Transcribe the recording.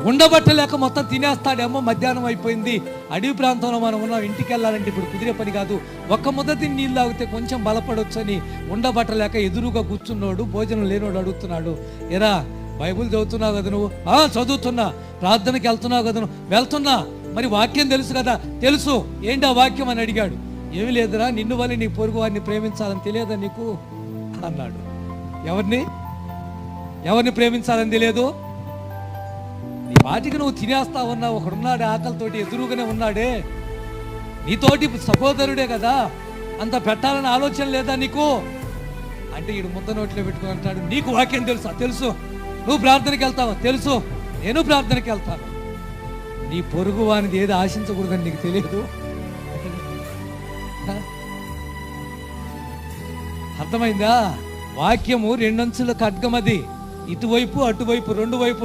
ఉండబట్టలేక మొత్తం తినేస్తాడేమో, మధ్యాహ్నం అయిపోయింది, అడవి ప్రాంతంలో మనం ఉన్నాం, ఇంటికి వెళ్ళాలంటే ఇప్పుడు కుదిరే పని కాదు, ఒక్క ముద్ద తిని నీళ్ళు తాగితే కొంచెం బలపడొచ్చు అని ఉండబట్టలేక ఎదురుగా కూర్చున్నాడు, భోజనం లేనోడు అడుగుతున్నాడు, ఎరా బైబుల్ చదువుతున్నావు కదా నువ్వు? చదువుతున్నా. ప్రార్థనకి వెళ్తున్నావు కదా నువ్వు? వెళ్తున్నా. మరి వాక్యం తెలుసు కదా? తెలుసు. ఏంటి ఆ వాక్యం అని అడిగాడు. ఏమి లేదురా, నిన్ను వల్ల నీ పొరుగు వారిని ప్రేమించాలని తెలియదా నీకు అన్నాడు. ఎవరిని ప్రేమించాలని తెలియదు? నీ వాటికి నువ్వు తినేస్తా ఉన్నావు, ఒకడున్నాడే ఆకలితోటి ఎదురుగానే ఉన్నాడే, నీతోటి సహోదరుడే కదా, అంత పెట్టాలని ఆలోచన లేదా నీకు అంటే ఈడు ముద్ద నోట్లో పెట్టుకుని అంటాడు, నీకు వాక్యం తెలుసా? తెలుసు. నువ్వు ప్రార్థనకి వెళ్తావా? తెలుసు. నేను ప్రార్థనకి వెళ్తాను. నీ పొరుగు వానిది ఏది ఆశించకూడదని నీకు తెలియదు? అర్థమైందా? వాక్యము రెండంచుల ఖడ్గం, అది ఇటువైపు అటువైపు రెండు వైపులు